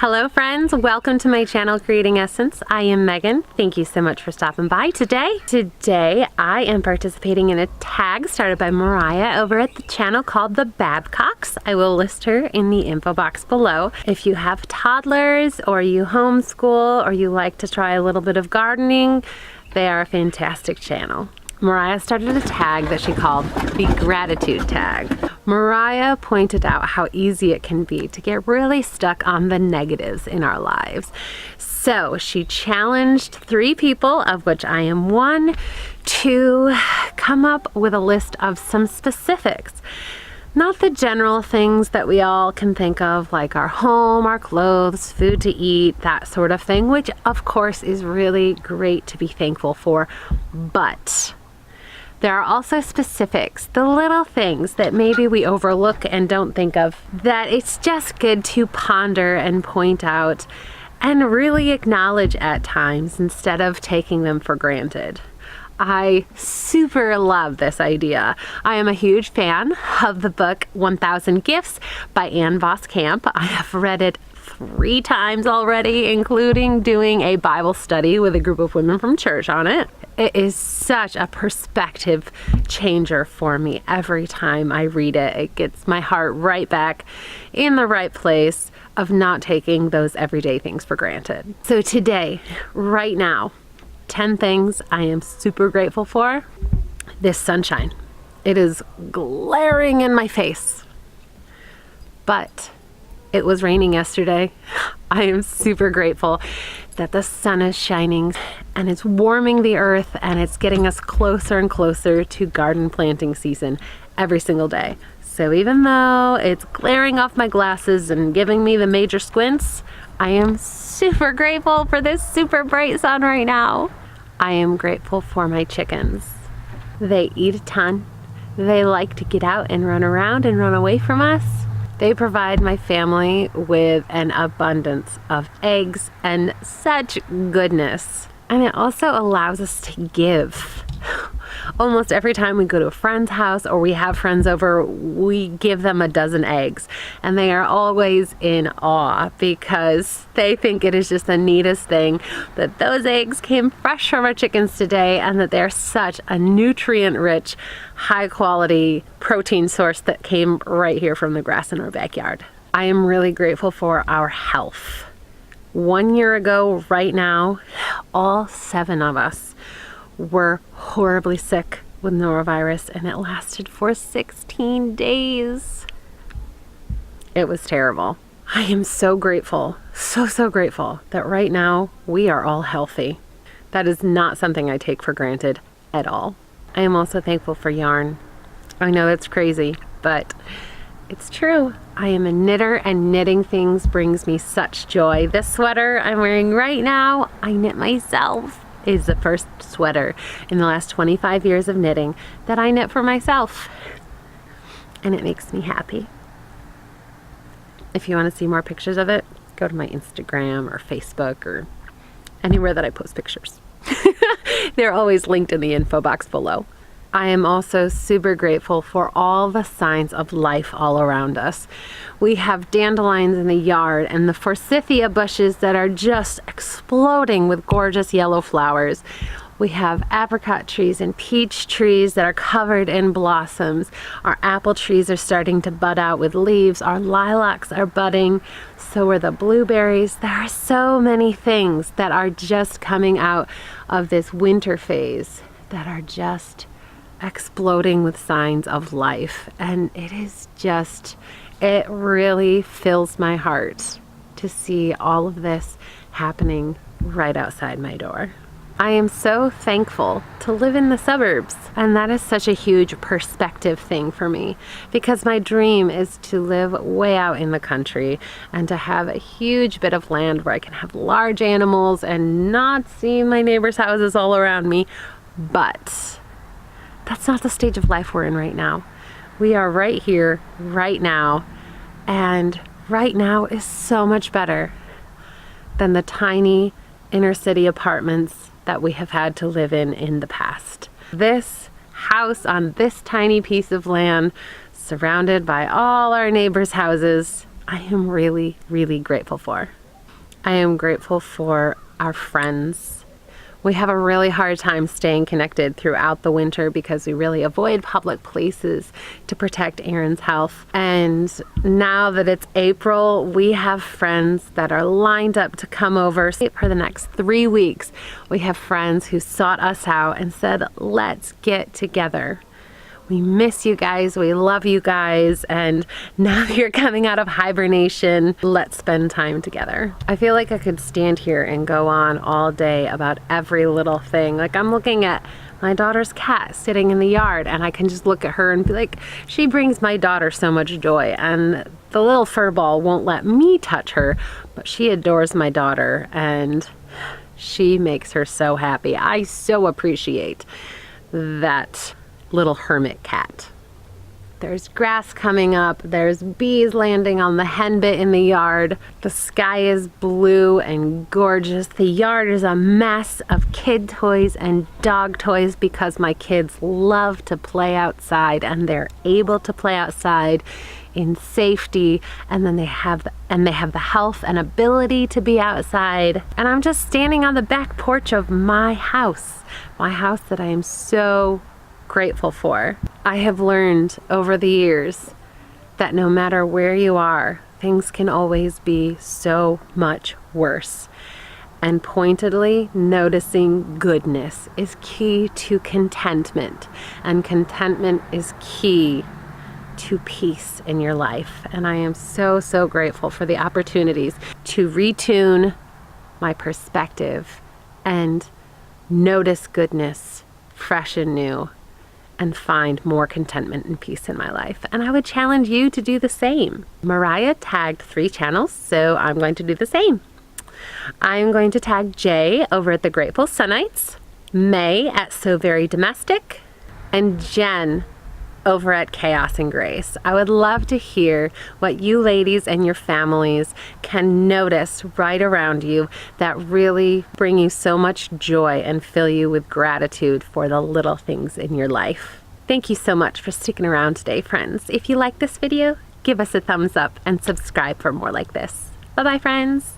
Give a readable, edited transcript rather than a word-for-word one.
Hello friends, welcome to my channel Creating Essence. I am Megan. Thank you so much for stopping by today. Today I am participating in a tag started by Mariah over at the channel called The Babcocks. I will list her in the info box below. If you have toddlers or you homeschool or you like to try a little bit of gardening, they are a fantastic channel. Mariah started a tag that she called the Gratitude Tag. Mariah pointed out how easy it can be to get really stuck on the negatives in our lives. So she challenged 3 people, of which I am one, to come up with a list of some specifics. Not the general things that we all can think of, like our home, our clothes, food to eat, that sort of thing, which of course is really great to be thankful for, but there are also specifics, the little things that maybe we overlook and don't think of, that it's just good to ponder and point out and really acknowledge at times instead of taking them for granted. I super love this idea. I am a huge fan of the book 1000 Gifts by Ann Voskamp. I have read it 3 times already, including doing a Bible study with a group of women from church on it. It is such a perspective changer for me every time I read it. It gets my heart right back in the right place of not taking those everyday things for granted. So today, right now, 10 things I am super grateful for. This sunshine. It is glaring in my face, but it was raining yesterday. I am super grateful that the sun is shining and it's warming the earth and it's getting us closer and closer to garden planting season every single day. So even though it's glaring off my glasses and giving me the major squints, I am super grateful for this super bright sun right now. I am grateful for my chickens. They eat a ton. They like to get out and run around and run away from us. They provide my family with an abundance of eggs and such goodness. And it also allows us to give. Almost every time we go to a friend's house or we have friends over, we give them a dozen eggs. And they are always in awe because they think it is just the neatest thing that those eggs came fresh from our chickens today and that they're such a nutrient-rich, high-quality protein source that came right here from the grass in our backyard. I am really grateful for our health. 1 year ago, right now, all 7 of us were horribly sick with norovirus, and it lasted for 16 days. It was terrible. I am so grateful, so grateful that right now we are all healthy. That is not something I take for granted at all. I am also thankful for yarn. I know that's crazy, but it's true. I am a knitter and knitting things brings me such joy. This sweater I'm wearing right now, I knit myself. It is the first sweater in the last 25 years of knitting that I knit for myself. And it makes me happy. If you want to see more pictures of it, go to my Instagram or Facebook or anywhere that I post pictures. They're always linked in the info box below. I am also super grateful for all the signs of life all around us. We have dandelions in the yard and the forsythia bushes that are just exploding with gorgeous yellow flowers. We have apricot trees and peach trees that are covered in blossoms. Our apple trees are starting to bud out with leaves. Our lilacs are budding. So are the blueberries. There are so many things that are just coming out of this winter phase that are just exploding with signs of life. And it is just, it really fills my heart to see all of this happening right outside my door. I am so thankful to live in the suburbs, and that is such a huge perspective thing for me because my dream is to live way out in the country and to have a huge bit of land where I can have large animals and not see my neighbors' houses all around me. But that's not the stage of life we're in right now. We are right here, right now, and right now is so much better than the tiny inner city apartments that we have had to live in the past. This house on this tiny piece of land, surrounded by all our neighbors' houses, I am really, really grateful for. I am grateful for our friends. We have a really hard time staying connected throughout the winter because we really avoid public places to protect Aaron's health. And now that it's April, we have friends that are lined up to come over for the next 3 weeks. We have friends who sought us out and said, let's get together. We miss you guys, we love you guys, and now that you're coming out of hibernation, let's spend time together. I feel like I could stand here and go on all day about every little thing. Like, I'm looking at my daughter's cat sitting in the yard, and I can just look at her and be like, she brings my daughter so much joy, and the little fur ball won't let me touch her, but she adores my daughter, and she makes her so happy. I so appreciate that little hermit cat. There's grass coming up, there's bees landing on the henbit in the yard, the sky is blue and gorgeous, the yard is a mess of kid toys and dog toys because my kids love to play outside and they're able to play outside in safety, and then they have the health and ability to be outside. And I'm just standing on the back porch of my house that I am so grateful for. I have learned over the years that no matter where you are, things can always be so much worse. And pointedly noticing goodness is key to contentment, and contentment is key to peace in your life. And I am so, so grateful for the opportunities to retune my perspective and notice goodness fresh and new, and find more contentment and peace in my life. And I would challenge you to do the same. Mariah tagged 3 channels, so I'm going to do the same. I'm going to tag Jay over at The Grateful Sunnites, May at So Very Domestic, and Jen over at Chaos and Grace. I would love to hear what you ladies and your families can notice right around you that really bring you so much joy and fill you with gratitude for the little things in your life. Thank you so much for sticking around today, friends. If you like this video, give us a thumbs up and subscribe for more like this. Bye-bye, friends.